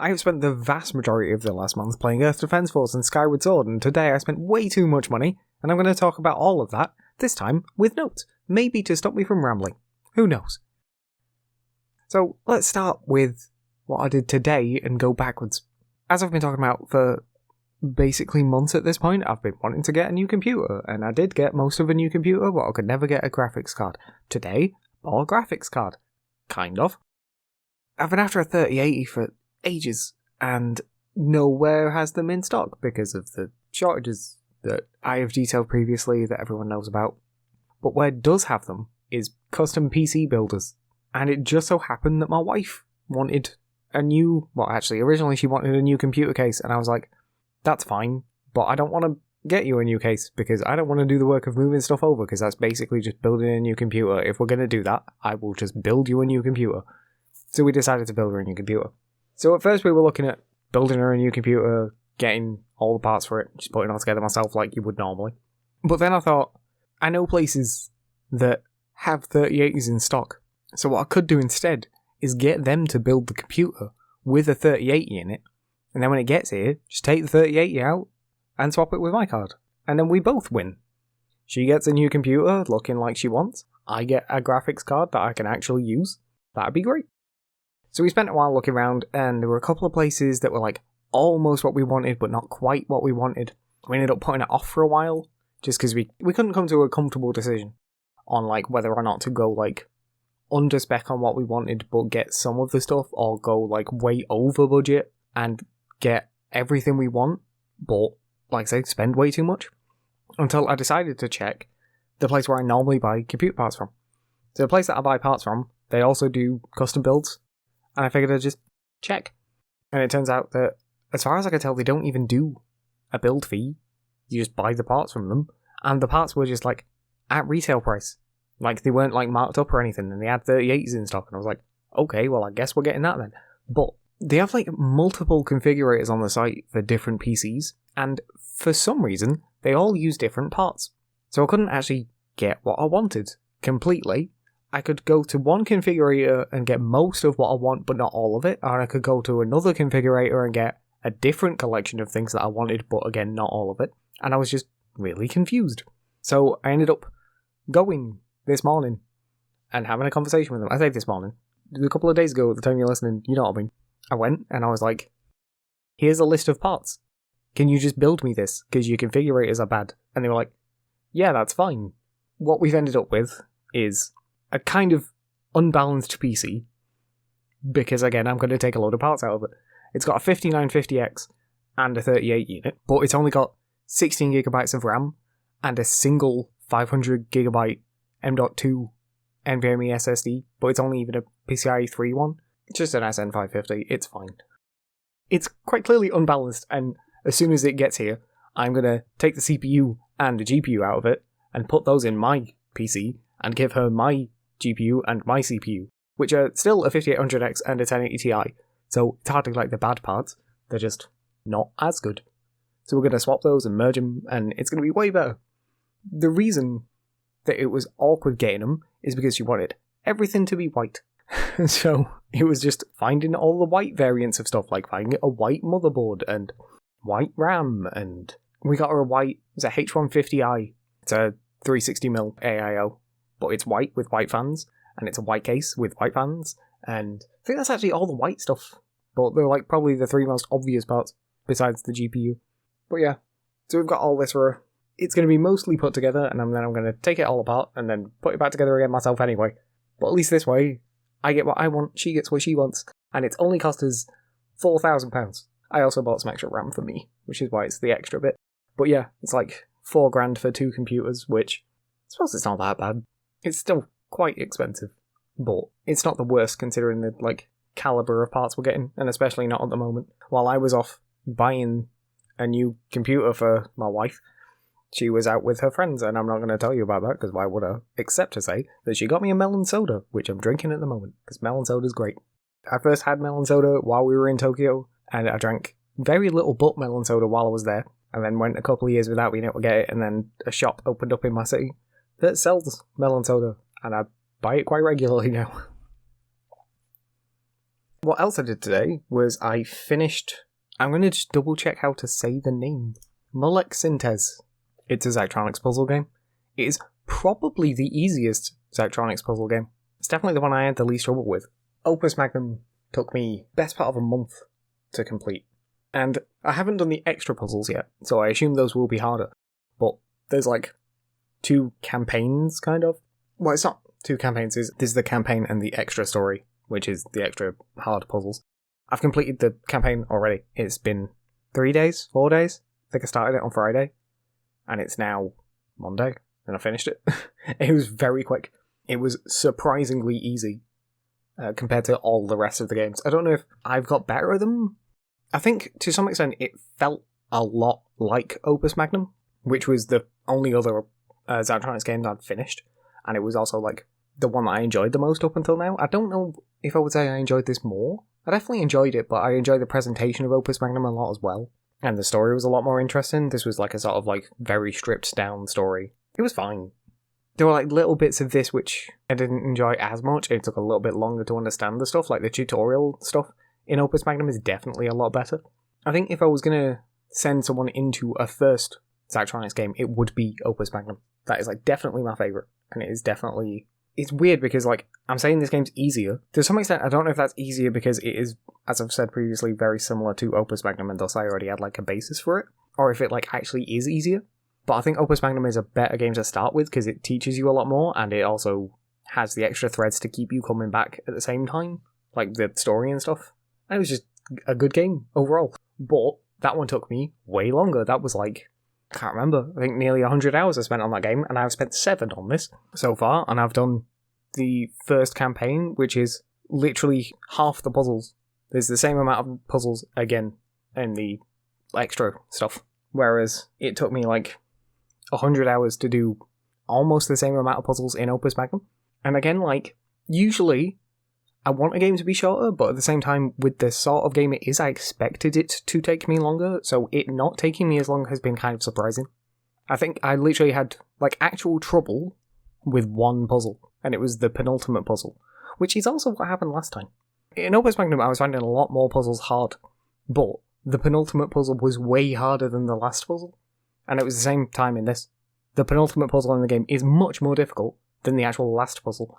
I have spent the vast majority of the last month playing Earth Defense Forece and Skyward Sword, and today I spent way too much money, and I'm going to talk about all of that, this time with notes, maybe to stop me from rambling. Who knows? So let's start with what I did today and go backwards. As I've been talking about for basically months at this point, I've been wanting to get a new computer, and I did get most of a new computer, but I could never get a graphics card. Today, bought a graphics card. Kind of. I've been after a 3080 for ages, and nowhere has them in stock because of the shortages that I have detailed previously that everyone knows about. But where it does have them is custom PC builders, and it just so happened that my wife wanted a new, well actually originally she wanted a new computer case, and I was like, that's fine, but I don't want to get you a new case because I don't want to do the work of moving stuff over, because that's basically just building a new computer. If we're going to do that, I will just build you a new computer. So we decided to build her a new computer. So at first we were looking at building her a new computer, getting all the parts for it, just putting it all together myself like you would normally. But then I thought, I know places that have 3080s in stock, so what I could do instead is get them to build the computer with a 3080 in it, and then when it gets here, just take the 3080 out and swap it with my card. And then we both win. She gets a new computer looking like she wants, I get a graphics card that I can actually use. That'd be great. So we spent a while looking around, and there were a couple of places that were like almost what we wanted, but not quite what we wanted. We ended up putting it off for a while, just because we couldn't come to a comfortable decision on like whether or not to go like under spec on what we wanted, but get some of the stuff, or go like way over budget and get everything we want, but like I say, spend way too much. Until I decided to check the place where I normally buy computer parts from. So the place that I buy parts from, they also do custom builds. And I figured I'd just check. And it turns out that, as far as I could tell, they don't even do a build fee. You just buy the parts from them. And the parts were just, like, at retail price. Like, they weren't, like, marked up or anything. And they had 38s in stock. And I was like, okay, well, I guess we're getting that then. But they have, like, multiple configurators on the site for different PCs. And for some reason, they all use different parts. So I couldn't actually get what I wanted completely. I could go to one configurator and get most of what I want, but not all of it, or I could go to another configurator and get a different collection of things that I wanted, but again, not all of it, and I was just really confused. So I ended up going this morning and having a conversation with them. I say this morning, a couple of days ago at the time you're listening, you know what I mean. I went and I was like, here's a list of parts. Can you just build me this? Because your configurators are bad. And they were like, yeah, that's fine. What we've ended up with is a kind of unbalanced PC, because again, I'm going to take a load of parts out of it. It's got a 5950X and a 38 unit, but it's only got 16GB of RAM and a single 500GB M.2 NVMe SSD, but it's only even a PCIe 3 one. It's just an SN550, it's fine. It's quite clearly unbalanced, and as soon as it gets here, I'm going to take the CPU and the GPU out of it and put those in my PC and give her my GPU and my CPU, which are still a 5800X and a 1080 Ti, so it's hardly like the bad parts, they're just not as good. So we're going to swap those and merge them, and it's going to be way better. The reason that it was awkward getting them is because she wanted everything to be white. So it was just finding all the white variants of stuff, like finding a white motherboard and white RAM, and we got her a white, it's a H150i, it's a 360mm AIO. But it's white with white fans, and it's a white case with white fans, and I think that's actually all the white stuff. But they're like probably the three most obvious parts, besides the GPU. But yeah, so we've got all this for her. It's going to be mostly put together, and then I'm going to take it all apart, and then put it back together again myself anyway. But at least this way, I get what I want, she gets what she wants, and it's only cost us £4,000. I also bought some extra RAM for me, which is why it's the extra bit. But yeah, it's like £4,000 for 2 computers, which I suppose it's not that bad. It's still quite expensive, but it's not the worst considering the like caliber of parts we're getting, and especially not at the moment. While I was off buying a new computer for my wife, she was out with her friends, and I'm not going to tell you about that, because why would I? Except to say that she got me a melon soda, which I'm drinking at the moment, because melon soda's great. I first had melon soda while we were in Tokyo, and I drank very little but melon soda while I was there, and then went a couple of years without being able to get it, and then a shop opened up in my city that sells melon soda, and I buy it quite regularly now. What else I did today was I finished... I'm going to just double check how to say the name. Molek-Syntez. It's a Zachtronics puzzle game. It is probably the easiest Zachtronics puzzle game. It's definitely the one I had the least trouble with. Opus Magnum took me best part of a month to complete. And I haven't done the extra puzzles yet, so I assume those will be harder. But there's like 2 campaigns, kind of. Well, it's not 2 campaigns, there's the campaign and the extra story, which is the extra hard puzzles. I've completed the campaign already. It's been 3 days, 4 days. I think I started it on Friday, and it's now Monday, and I finished it. It was very quick. It was surprisingly easy compared to all the rest of the games. I don't know if I've got better at them. I think, to some extent, it felt a lot like Opus Magnum, which was the only other Zachtronics game that I'd finished, and it was also like the one that I enjoyed the most up until now. I don't know if I would say I enjoyed this more. I definitely enjoyed it, but I enjoyed the presentation of Opus Magnum a lot as well. And the story was a lot more interesting. This was like a sort of like very stripped down story. It was fine. There were like little bits of this which I didn't enjoy as much. It took a little bit longer to understand the stuff, like the tutorial stuff in Opus Magnum is definitely a lot better. I think if I was going to send someone into a first Zachtronics game, it would be Opus Magnum. That is like definitely my favourite. And it is definitely... It's weird because, like, I'm saying this game's easier. To some extent, I don't know if that's easier because it is, as I've said previously, very similar to Opus Magnum, and thus I already had, like, a basis for it. Or if it, like, actually is easier. But I think Opus Magnum is a better game to start with because it teaches you a lot more, and it also has the extra threads to keep you coming back at the same time. Like, the story and stuff. And it was just a good game, overall. But that one took me way longer. That was, like... I can't remember. I think nearly 100 hours I spent on that game, and I've spent 7 on this so far, and I've done the first campaign, which is literally half the puzzles. There's the same amount of puzzles again in the extra stuff, whereas it took me like 100 hours to do almost the same amount of puzzles in Opus Magnum. And again, like, usually I want a game to be shorter, but at the same time, with the sort of game it is, I expected it to take me longer, so it not taking me as long has been kind of surprising. I think I literally had, like, actual trouble with one puzzle, and it was the penultimate puzzle, which is also what happened last time. In Opus Magnum, I was finding a lot more puzzles hard, but the penultimate puzzle was way harder than the last puzzle, and it was the same time in this. The penultimate puzzle in the game is much more difficult than the actual last puzzle.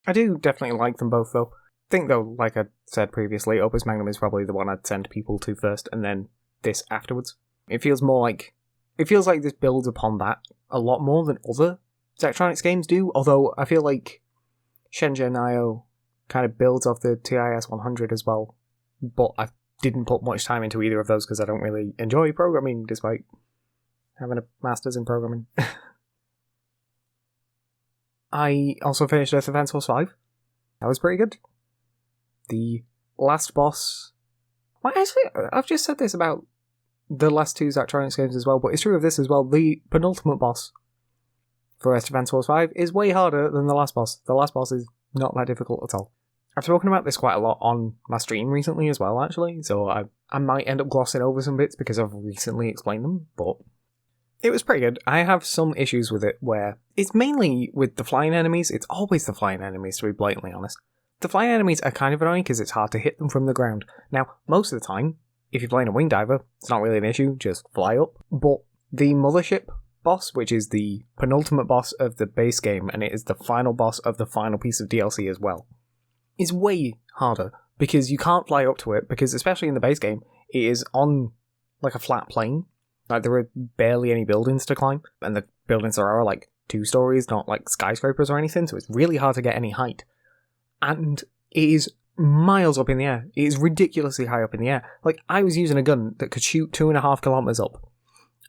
I do definitely like them both, though. I think, though, like I said previously, Opus Magnum is probably the one I'd send people to first, and then this afterwards. It feels like this builds upon that a lot more than other Zachtronics games do, although I feel like Shenzhen IO kind of builds off the TIS 100 as well, but I didn't put much time into either of those because I don't really enjoy programming, despite having a master's in programming. I also finished Earth Defense Forece 5. That was pretty good. The last boss... Well, actually, I've just said this about the last 2 Zachtronics games as well, but it's true of this as well. The penultimate boss for Earth Defense Force 5 is way harder than the last boss. The last boss is not that difficult at all. I've spoken about this quite a lot on my stream recently as well, actually, so I might end up glossing over some bits because I've recently explained them, but it was pretty good. I have some issues with it where it's mainly with the flying enemies. It's always the flying enemies, to be blatantly honest. The flying enemies are kind of annoying because it's hard to hit them from the ground. Now, most of the time, if you're playing a wing diver, it's not really an issue, just fly up. But the mothership boss, which is the penultimate boss of the base game, and it is the final boss of the final piece of DLC as well, is way harder because you can't fly up to it, because especially in the base game, it is on like a flat plane. Like, there are barely any buildings to climb, and the buildings there are like 2 stories, not like skyscrapers or anything, so it's really hard to get any height. And it is miles up in the air. It is ridiculously high up in the air. Like, I was using a gun that could shoot 2.5 kilometers up,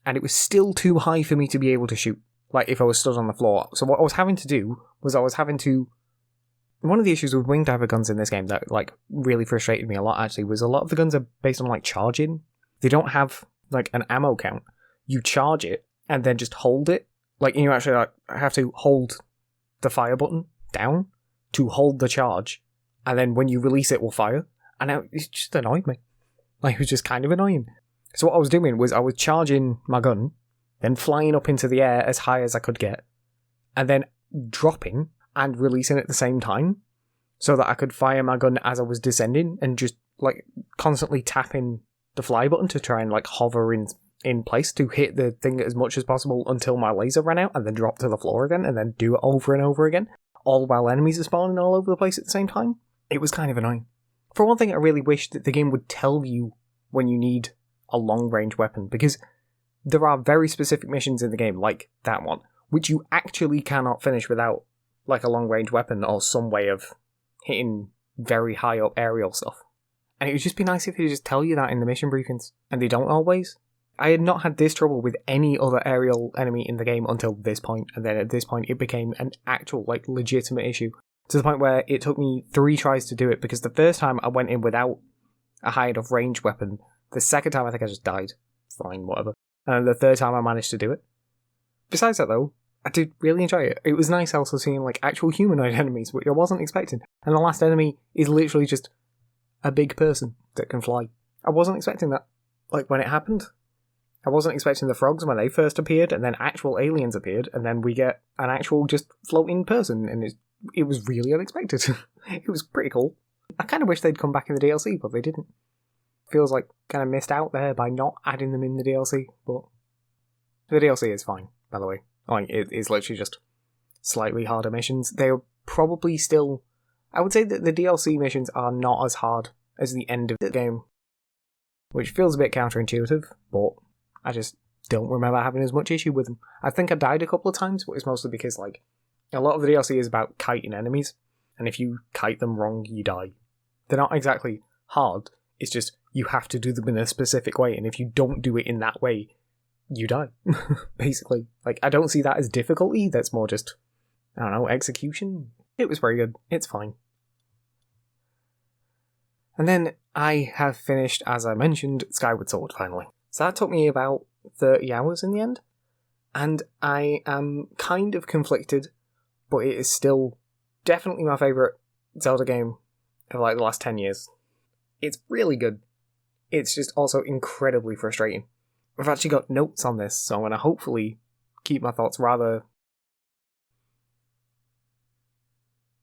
and it was still too high for me to be able to shoot, like, if I was stood on the floor. So what I was having to do was one of the issues with wing diver guns in this game that, like, really frustrated me a lot, actually, was a lot of the guns are based on, like, charging. They don't have, like, an ammo count. You charge it, and then just hold it. Like, you actually, like, have to hold the fire button down to hold the charge, and then when you release it will fire, and it just annoyed me. Like, it was just kind of annoying. So what I was doing was I was charging my gun, then flying up into the air as high as I could get, and then dropping and releasing at the same time, so that I could fire my gun as I was descending and just like constantly tapping the fly button to try and like hover in place to hit the thing as much as possible until my laser ran out and then drop to the floor again and then do it over and over again, all while enemies are spawning all over the place at the same time. It was kind of annoying. For one thing, I really wish that the game would tell you when you need a long-range weapon, because there are very specific missions in the game, like that one, which you actually cannot finish without like a long-range weapon or some way of hitting very high up aerial stuff. And it would just be nice if they just tell you that in the mission briefings, and they don't always. I had not had this trouble with any other aerial enemy in the game until this point, and then at this point it became an actual, like, legitimate issue, to the point where it took me 3 tries to do it, because the first time I went in without a high enough range weapon, the second time I think I just died. Fine, whatever. And the third time I managed to do it. Besides that though, I did really enjoy it. It was nice also seeing like actual humanoid enemies, which I wasn't expecting. And the last enemy is literally just a big person that can fly. I wasn't expecting that. Like when it happened, I wasn't expecting the frogs when they first appeared, and then actual aliens appeared, and then we get an actual just floating person, and it was really unexpected. It was pretty cool. I kind of wish they'd come back in the DLC, but they didn't. Feels like kind of missed out there by not adding them in the DLC, but the DLC is fine, by the way. Like, it is literally just slightly harder missions. They're probably still... I would say that the DLC missions are not as hard as the end of the game, which feels a bit counterintuitive, but I just don't remember having as much issue with them. I think I died a couple of times, but it's mostly because, like, a lot of the DLC is about kiting enemies, and if you kite them wrong, you die. They're not exactly hard, it's just you have to do them in a specific way, and if you don't do it in that way, you die, basically. Like, I don't see that as difficulty, that's more just, I don't know, execution. It was very good, it's fine. And then I have finished, as I mentioned, Skyward Sword, finally. So that took me about 30 hours in the end, and I am kind of conflicted, but it is still definitely my favourite Zelda game of like the last 10 years. It's really good. It's just also incredibly frustrating. I've actually got notes on this, so I'm going to hopefully keep my thoughts rather...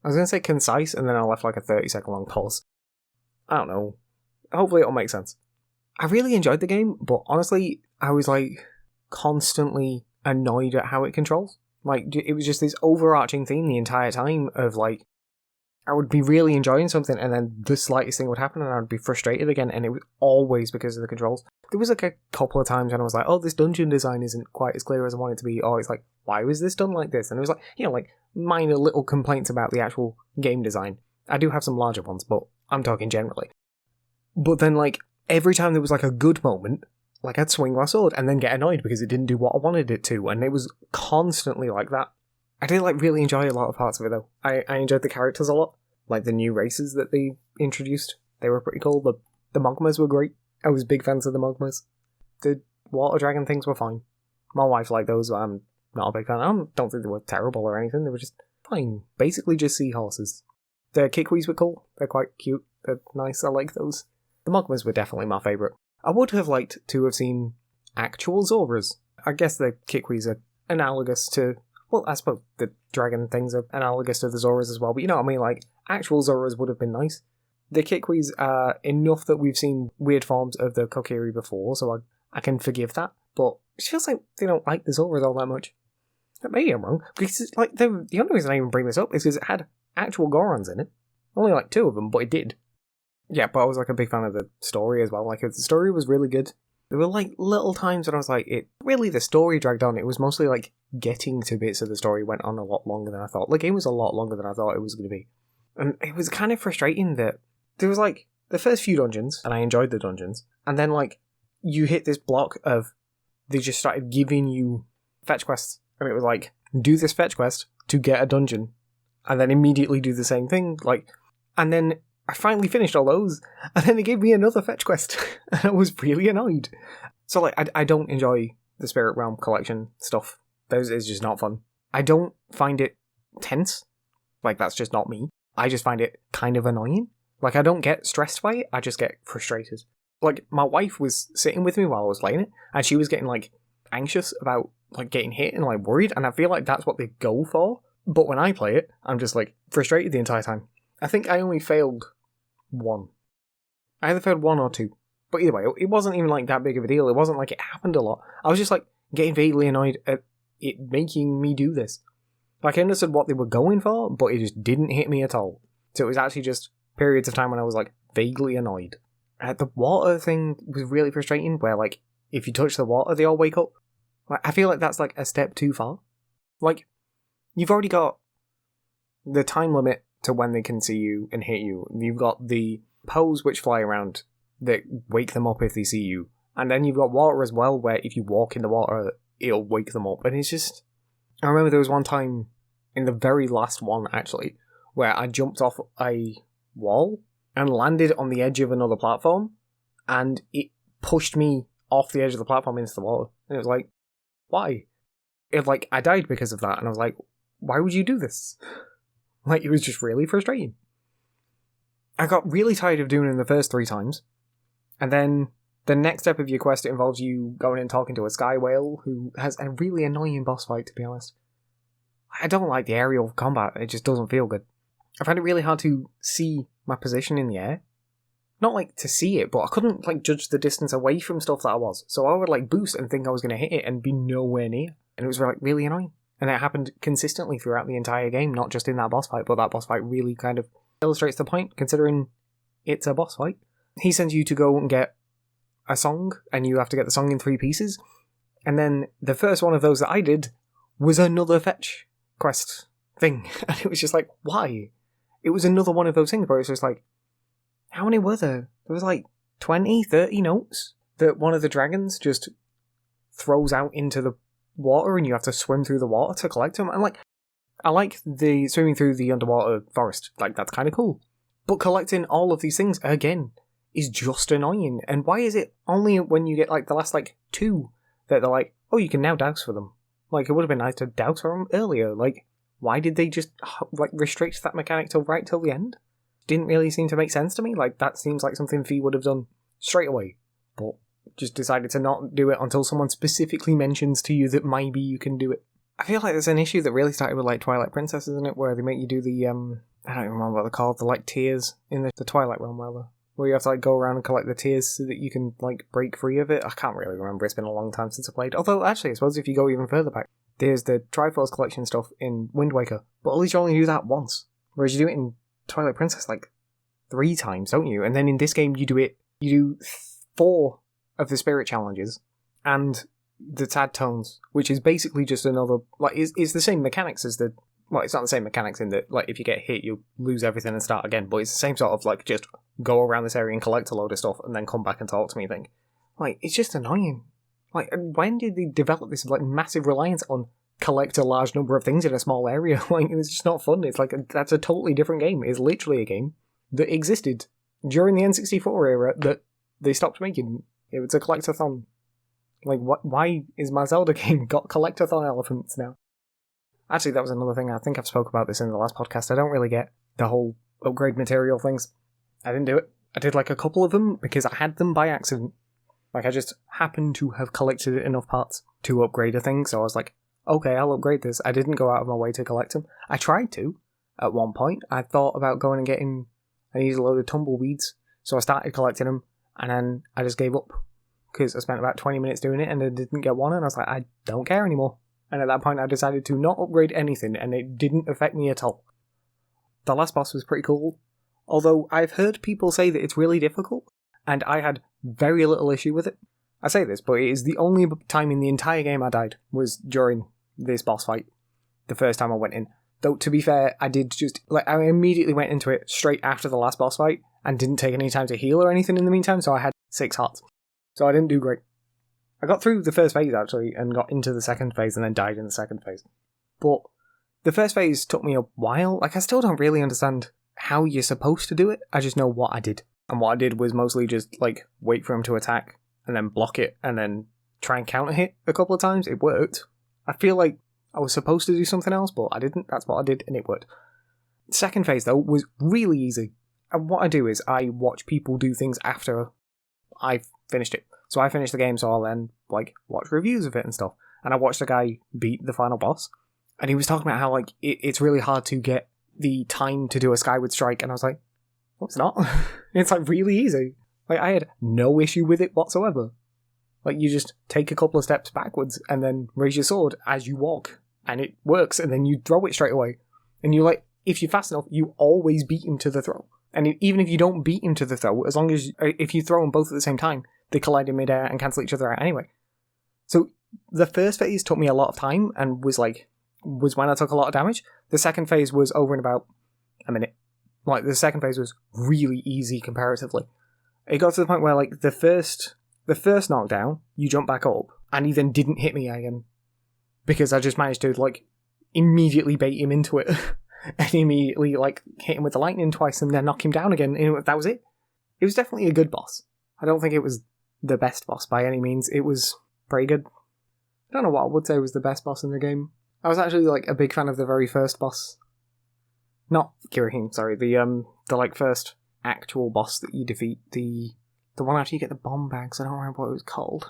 I was going to say concise, and then I left like a 30-second long pause. I don't know. Hopefully it'll make sense. I really enjoyed the game, but honestly, I was like constantly annoyed at how it controls. Like, it was just this overarching theme the entire time of like, I would be really enjoying something and then the slightest thing would happen and I would be frustrated again, and it was always because of the controls. There was like a couple of times when I was like, oh, this dungeon design isn't quite as clear as I want it to be, or it's like, why was this done like this? And it was like, you know, like minor little complaints about the actual game design. I do have some larger ones, but I'm talking generally. But then like, every time there was like a good moment, like I'd swing my sword and then get annoyed because it didn't do what I wanted it to, and it was constantly like that. I did like really enjoy a lot of parts of it though. I enjoyed the characters a lot. Like the new races that they introduced, they were pretty cool. The Mogmas were great. I was big fans of the Mogmas. The water dragon things were fine. My wife liked those, but I'm not a big fan. I don't think they were terrible or anything. They were just fine. Basically just seahorses. The Kikwees were cool. They're quite cute. They're nice. I like those. The Mogmas were definitely my favourite. I would have liked to have seen actual Zoras. I guess the Kikwees are analogous to... Well, I suppose the dragon things are analogous to the Zoras as well, but you know what I mean? Like, actual Zoras would have been nice. The Kikwees are enough that we've seen weird forms of the Kokiri before, so I can forgive that, but it feels like they don't like the Zoras all that much. Maybe I'm wrong, because like the only reason I even bring this up is because it had actual Gorons in it. Only like 2 of them, but it did. Yeah, but I was like a big fan of the story as well. Like, the story was really good. There were like little times when I was like, the story dragged on. It was mostly like getting to bits of the story went on a lot longer than I thought. The game was a lot longer than I thought it was going to be. And it was kind of frustrating that there was like the first few dungeons, and I enjoyed the dungeons, and then like you hit this block of they just started giving you fetch quests. And it was like, do this fetch quest to get a dungeon, and then immediately do the same thing. Like, and then I finally finished all those, and then they gave me another fetch quest, and I was really annoyed. So, like, I don't enjoy the Spirit Realm collection stuff. Those is just not fun. I don't find it tense. Like, that's just not me. I just find it kind of annoying. Like, I don't get stressed by it, I just get frustrated. Like, my wife was sitting with me while I was playing it, and she was getting, like, anxious about, like, getting hit and, like, worried, and I feel like that's what they go for. But when I play it, I'm just, like, frustrated the entire time. I think I only failed one. I either failed one or two. But either way, it wasn't even like that big of a deal. It wasn't like it happened a lot. I was just like getting vaguely annoyed at it making me do this. Like I understood what they were going for, but it just didn't hit me at all. So it was actually just periods of time when I was like vaguely annoyed. The water thing was really frustrating, where like if you touch the water, they all wake up. Like I feel like that's like a step too far. Like you've already got the time limit to when they can see you and hit you. You've got the Poes which fly around that wake them up if they see you. And then you've got water as well, where if you walk in the water, it'll wake them up. And it's just... I remember there was one time, in the very last one actually, where I jumped off a wall and landed on the edge of another platform, and it pushed me off the edge of the platform into the water. And it was like, why? I died because of that, and I was like, why would you do this? Like, it was just really frustrating. I got really tired of doing it in the first 3 times, and then the next step of your quest involves you going and talking to a sky whale who has a really annoying boss fight, to be honest. I don't like the aerial combat, it just doesn't feel good. I find it really hard to see my position in the air. Not like to see it, but I couldn't like judge the distance away from stuff that I was. So I would like boost and think I was going to hit it and be nowhere near. And it was like really annoying. And it happened consistently throughout the entire game, not just in that boss fight, but that boss fight really kind of illustrates the point, considering it's a boss fight. He sends you to go and get a song, and you have to get the song in 3 pieces. And then the first one of those that I did was another fetch quest thing. And it was just like, why? It was another one of those things where it's just like, how many were there? There was like 20, 30 notes that one of the dragons just throws out into the water, and you have to swim through the water to collect them. And like, I like the swimming through the underwater forest. Like, that's kind of cool. But collecting all of these things, again, is just annoying. And why is it only when you get like the last like 2 that they're like, oh, you can now douse for them? Like, it would have been nice to douse for them earlier. Like, why did they just like restrict that mechanic till the end? Didn't really seem to make sense to me. Like, that seems like something Fee would have done straight away, but just decided to not do it until someone specifically mentions to you that maybe you can do it. I feel like there's an issue that really started with like Twilight Princess, isn't it? Where they make you do the I don't even remember what they're called, the like tiers in the Twilight realm, rather, where you have to like go around and collect the tiers so that you can like break free of it. I can't really remember. It's been a long time since I played. Although actually, I suppose if you go even further back, there's the Triforce collection stuff in Wind Waker, but at least you only do that once, whereas you do it in Twilight Princess like 3 times, don't you? And then in this game you do 4 of the spirit challenges and the Tad Tones, which is basically just another, like, it's the same mechanics as the, well, it's not the same mechanics in that, like, if you get hit you lose everything and start again, but it's the same sort of like just go around this area and collect a load of stuff and then come back and talk to me thing. Like, it's just annoying. Like, when did they develop this like massive reliance on collect a large number of things in a small area? Like, it's just not fun. It's like that's a totally different game. It's literally a game that existed during the N64 era that they stopped making. It was a collectathon. Like, why is my Zelda game got collectathon elephants now? Actually, that was another thing. I think I've spoke about this in the last podcast. I don't really get the whole upgrade material things. I didn't do it. I did like a couple of them because I had them by accident. Like, I just happened to have collected enough parts to upgrade a thing, so I was like, okay, I'll upgrade this. I didn't go out of my way to collect them. I tried to, at one point. I thought about going and getting... I needed a load of tumbleweeds, so I started collecting them, and then I just gave up. Because I spent about 20 minutes doing it, and I didn't get one, and I was like, I don't care anymore. And at that point, I decided to not upgrade anything, and it didn't affect me at all. The last boss was pretty cool, although I've heard people say that it's really difficult, and I had very little issue with it. I say this, but it is the only time in the entire game I died was during this boss fight, the first time I went in. Though, to be fair, I did just, like, I immediately went into it straight after the last boss fight, and didn't take any time to heal or anything in the meantime, so I had 6 hearts. So I didn't do great. I got through the first phase, actually, and got into the second phase, and then died in the second phase. But the first phase took me a while. Like, I still don't really understand how you're supposed to do it. I just know what I did. And what I did was mostly just, like, wait for him to attack, and then block it, and then try and counter hit a couple of times. It worked. I feel like I was supposed to do something else, but I didn't. That's what I did, and it worked. Second phase, though, was really easy. And what I do is I watch people do things after I've finished it. So I finished the game, so I'll then, like, watch reviews of it and stuff. And I watched a guy beat the final boss, and he was talking about how, like, it's really hard to get the time to do a Skyward Strike, and I was like, no, it's not. It's like really easy. Like, I had no issue with it whatsoever. Like, you just take a couple of steps backwards and then raise your sword as you walk, and it works, and then you throw it straight away. And you like, if you're fast enough, you always beat him to the throw. And even if you don't beat him to the throw, as long as if you throw them both at the same time, they collide in midair and cancel each other out anyway. So the first phase took me a lot of time and was when I took a lot of damage. The second phase was over in about a minute. Like, the second phase was really easy comparatively. It got to the point where, like, the first knockdown, you jump back up, and he then didn't hit me again. Because I just managed to, like, immediately bait him into it. And immediately, like, hit him with the lightning twice and then knock him down again. And that was it. It was definitely a good boss. I don't think it was the best boss by any means. It was pretty good. I don't know what I would say was the best boss in the game. I was actually, like, a big fan of the very first boss. Not Kirihime, sorry. The like, first actual boss that you defeat. The one after you get the bomb bags. I don't remember what it was called.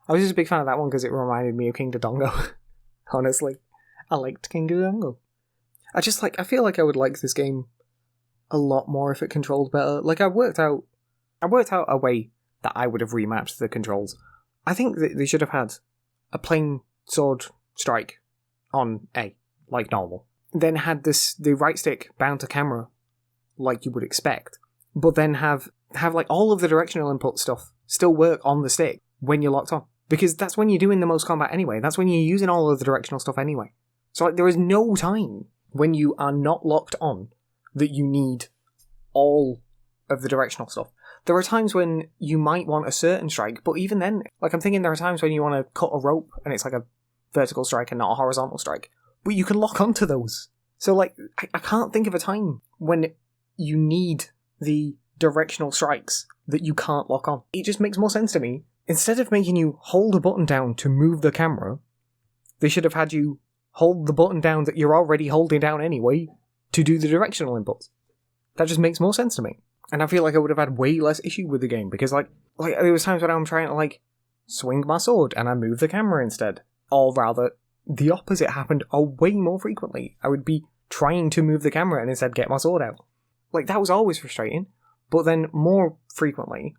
I was just a big fan of that one because it reminded me of King Dodongo. Honestly. I liked King Dodongo. I feel like I would like this game a lot more if it controlled better. Like, I worked out a way that I would have remapped the controls. I think that they should have had a plain sword strike on A, like normal. Then had the right stick bound to camera, like you would expect. But then have like all of the directional input stuff still work on the stick when you're locked on. Because that's when you're doing the most combat anyway. That's when you're using all of the directional stuff anyway. So, like, there is no time when you are not locked on that you need all of the directional stuff. There are times when you might want a certain strike, but even then, like, I'm thinking there are times when you want to cut a rope and it's like a vertical strike and not a horizontal strike. But you can lock onto those. So, like, I can't think of a time when you need the directional strikes that you can't lock on. It just makes more sense to me. Instead of making you hold a button down to move the camera, they should have had you hold the button down that you're already holding down anyway to do the directional inputs. That just makes more sense to me. And I feel like I would have had way less issue with the game, because, like there was times when I'm trying to, like, swing my sword and I move the camera instead. Or rather, the opposite happened way more frequently. I would be trying to move the camera and instead get my sword out. Like, that was always frustrating. But then, more frequently,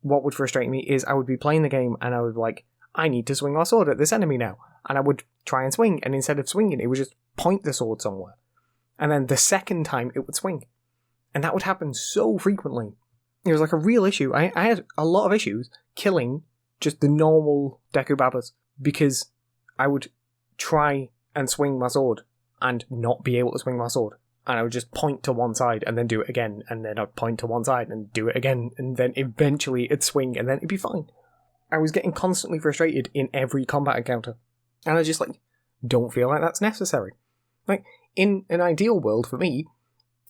what would frustrate me is I would be playing the game and I would be like, I need to swing my sword at this enemy now. And I would try and swing, and instead of swinging, it would just point the sword somewhere. And then the second time, it would swing. And that would happen so frequently. It was like a real issue. I had a lot of issues killing just the normal Deku Babas because I would try and swing my sword and not be able to swing my sword. And I would just point to one side and then do it again, and then I'd point to one side and do it again, and then eventually it'd swing and then it'd be fine. I was getting constantly frustrated in every combat encounter. And I just, like, don't feel like that's necessary. Like, in an ideal world for me,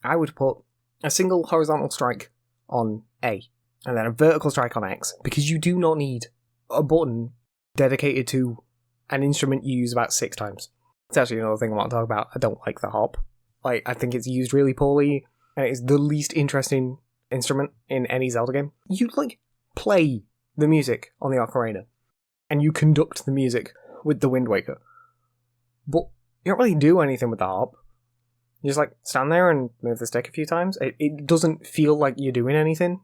I would put a single horizontal strike on A, and then a vertical strike on X, because you do not need a button dedicated to an instrument you use about 6 times. It's actually another thing I want to talk about. I don't like the harp. Like, I think it's used really poorly, and it's the least interesting instrument in any Zelda game. You, like, play the music on the ocarina, and you conduct the music with the Wind Waker. But you don't really do anything with the harp. You just, like, stand there and move the stick a few times. It doesn't feel like you're doing anything.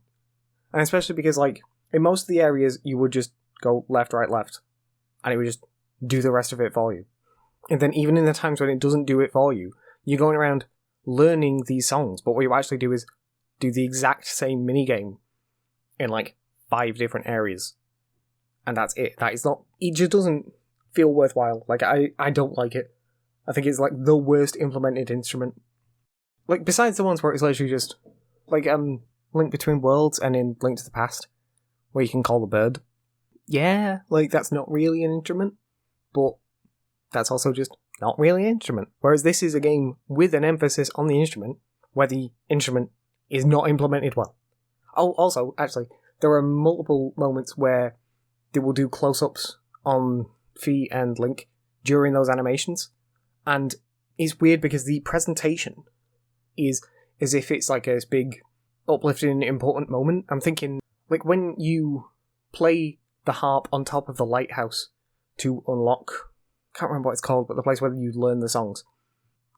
And especially because, like, in most of the areas, you would just go left, right, left. And it would just do the rest of it for you. And then even in the times when it doesn't do it for you, you're going around learning these songs. But what you actually do is do the exact same minigame in, like, 5 different areas. And that's it. That is not... It just doesn't feel worthwhile. Like, I don't like it. I think it's, like, the worst implemented instrument. Like, besides the ones where it's literally just, like, Link Between Worlds and in Link to the Past, where you can call the bird. Yeah, like, that's not really an instrument, but that's also just not really an instrument. Whereas this is a game with an emphasis on the instrument, where the instrument is not implemented well. Oh, also, actually, there are multiple moments where they will do close-ups on Fi and Link during those animations, and it's weird because the presentation is as if it's like a big, uplifting, important moment. I'm thinking, like, when you play the harp on top of the lighthouse to unlock, I can't remember what it's called, but the place where you learn the songs.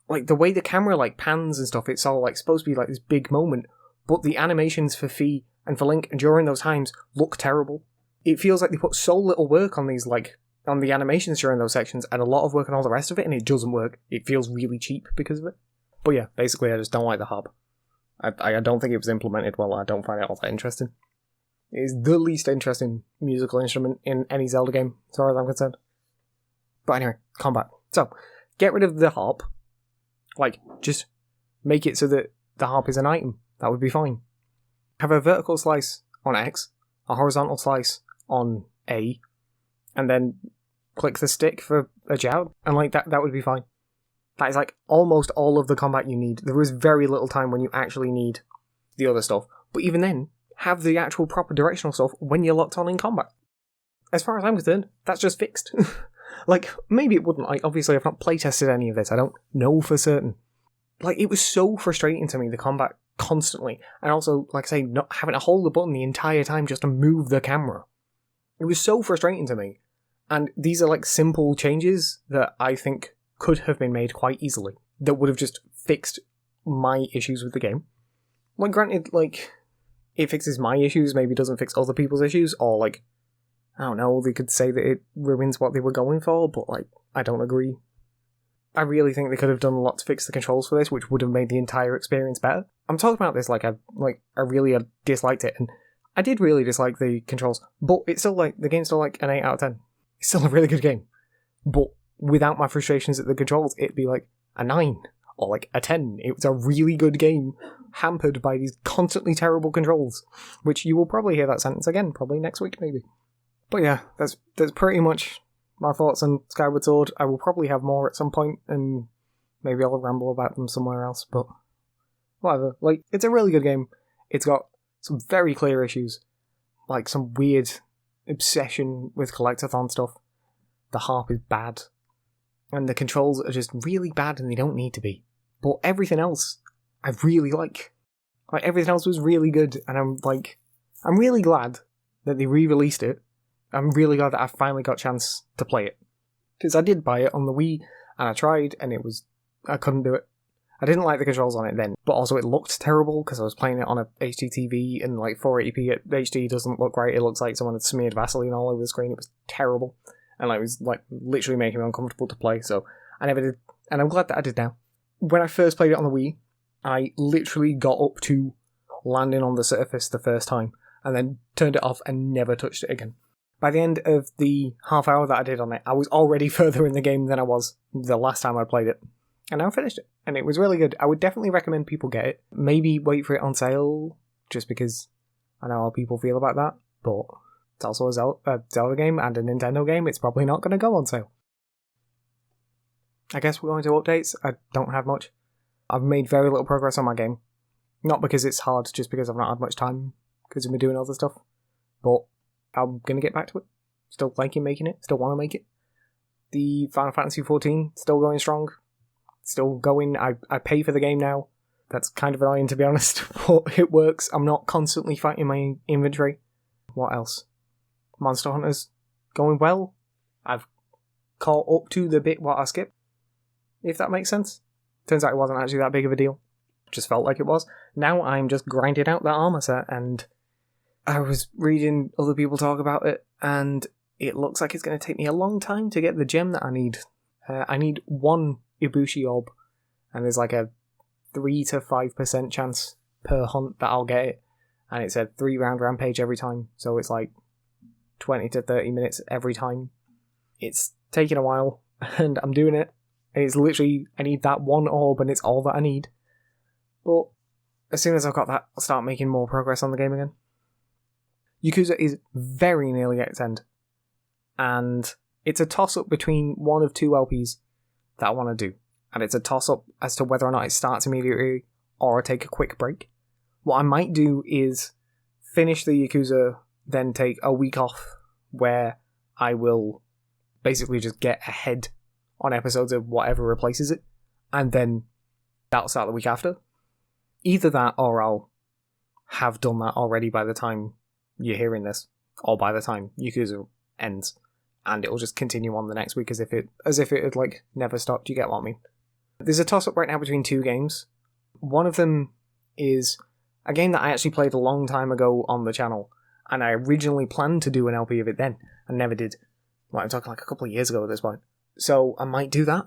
like, the way the camera, like, pans and stuff, it's all, like, supposed to be, like, this big moment, but the animations for Fi and for Link during those times look terrible. It feels like they put so little work on these, like, on the animations during those sections, and a lot of work on all the rest of it, and it doesn't work. It feels really cheap because of it. But yeah, basically I just don't like the harp. I don't think it was implemented well. I don't find it all that interesting. It is the least interesting musical instrument in any Zelda game, as far as I'm concerned. But anyway, combat. So, get rid of the harp. Like, just make it so that the harp is an item. That would be fine. Have a vertical slice on X, a horizontal slice on A, and then click the stick for a jab, and like that would be fine. That is like almost all of the combat you need. There is very little time when you actually need the other stuff. But even then, have the actual proper directional stuff when you're locked on in combat. As far as I'm concerned, that's just fixed. Like, maybe it wouldn't. Like, obviously I've not playtested any of this. I don't know for certain. Like, it was so frustrating to me, the combat, constantly. And also, like I say, not having to hold the button the entire time just to move the camera. It was so frustrating to me. And these are, like, simple changes that I think could have been made quite easily, that would have just fixed my issues with the game. Like, granted, like, it fixes my issues, maybe doesn't fix other people's issues, or, like, I don't know, they could say that it ruins what they were going for, but, like, I don't agree. I really think they could have done a lot to fix the controls for this, which would have made the entire experience better. I'm talking about this like I really disliked it, and I did really dislike the controls, but it's still, like, the game's still, like, an 8 out of 10. It's still a really good game. But without my frustrations at the controls, it'd be like a 9 or like a 10. It was a really good game, hampered by these constantly terrible controls, which you will probably hear that sentence again, probably next week, maybe. But yeah, that's pretty much my thoughts on Skyward Sword. I will probably have more at some point, and maybe I'll ramble about them somewhere else, but whatever. Like, it's a really good game. It's got some very clear issues, like some weird obsession with collectathon stuff. The harp is bad, and the controls are just really bad, and they don't need to be. But everything else, I really like. Like, everything else was really good, and I'm really glad that they re-released it. I'm really glad that I finally got a chance to play it. Because I did buy it on the Wii, and I tried, and I couldn't do it. I didn't like the controls on it then, but also it looked terrible, because I was playing it on a HD TV, and like 480p at HD doesn't look right. It looks like someone had smeared Vaseline all over the screen. It was terrible. And like, it was like literally making me uncomfortable to play, so I never did. And I'm glad that I did now. When I first played it on the Wii, I literally got up to landing on the surface the first time, and then turned it off and never touched it again. By the end of the half hour that I did on it, I was already further in the game than I was the last time I played it. And I finished it, and it was really good. I would definitely recommend people get it. Maybe wait for it on sale, just because I know how people feel about that, but it's also a Zelda game and a Nintendo game. It's probably not going to go on sale. I guess we're going to updates. I don't have much. I've made very little progress on my game. Not because it's hard, just because I've not had much time, because I've been doing other stuff. But I'm going to get back to it. Still liking making it. Still want to make it. The Final Fantasy XIV, still going strong. Still going. I pay for the game now. That's kind of annoying, to be honest, but it works. I'm not constantly fighting my inventory. What else? Monster Hunter's going well. I've caught up to the bit what I skipped, if that makes sense. Turns out it wasn't actually that big of a deal. Just felt like it was. Now I'm just grinding out that armor set, and I was reading other people talk about it, and it looks like it's going to take me a long time to get the gem that I need. I need one Ibushi orb, and there's like a 3 to 5% chance per hunt that I'll get it, and it's a 3-round rampage every time, so it's like 20 to 30 minutes every time. It's taking a while, and I'm doing it. It's literally, I need that one orb, and it's all that I need. But as soon as I've got that, I'll start making more progress on the game again. Yakuza is very nearly at its end, and it's a toss-up between one of two LPs that I want to do, and it's a toss-up as to whether or not it starts immediately or I take a quick break. What I might do is finish the Yakuza, then take a week off where I will basically just get ahead on episodes of whatever replaces it, and then that'll start the week after. Either that, or I'll have done that already by the time you're hearing this, or by the time Yakuza ends, and it'll just continue on the next week as if it had like never stopped. You get what I mean? There's a toss-up right now between two games. One of them is a game that I actually played a long time ago on the channel, and I originally planned to do an LP of it then, and never did. Well, I'm talking like a couple of years ago at this point. So I might do that.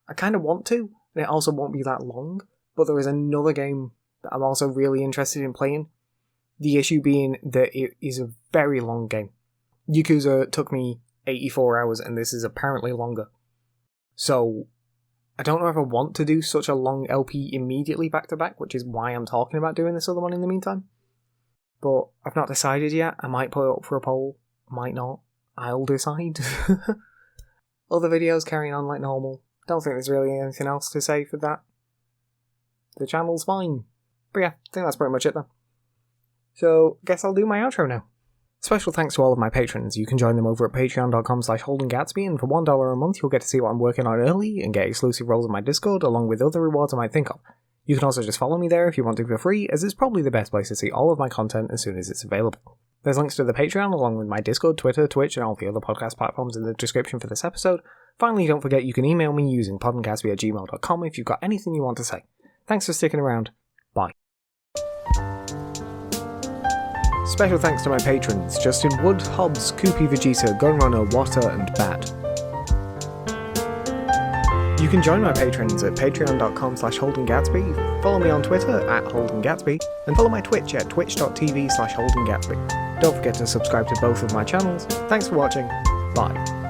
I kind of want to, and it also won't be that long, but there is another game that I'm also really interested in playing. The issue being that it is a very long game. Yakuza took me 84 hours, and this is apparently longer. So I don't know if I want to do such a long LP immediately back to back, which is why I'm talking about doing this other one in the meantime. But I've not decided yet. I might put it up for a poll, might not. I'll decide. Other videos carrying on like normal. Don't think there's really anything else to say for that. The channel's fine. But yeah, I think that's pretty much it then. So, guess I'll do my outro now. Special thanks to all of my patrons. You can join them over at patreon.com/Holden Gatsby, and for $1 a month you'll get to see what I'm working on early and get exclusive roles in my Discord, along with other rewards I might think of. You can also just follow me there if you want to for free, as it's probably the best place to see all of my content as soon as it's available. There's links to the Patreon, along with my Discord, Twitter, Twitch, and all the other podcast platforms in the description for this episode. Finally, don't forget you can email me using podencastby@gmail.com if you've got anything you want to say. Thanks for sticking around. Bye. Special thanks to my patrons, Justin Wood, Hobbs, Koopy Vegeta, Gunrunner, Water, and Bat. You can join my patrons at patreon.com/Holden Gatsby, follow me on Twitter @Holden Gatsby, and follow my Twitch at twitch.tv/Holden Gatsby. Don't forget to subscribe to both of my channels. Thanks for watching. Bye.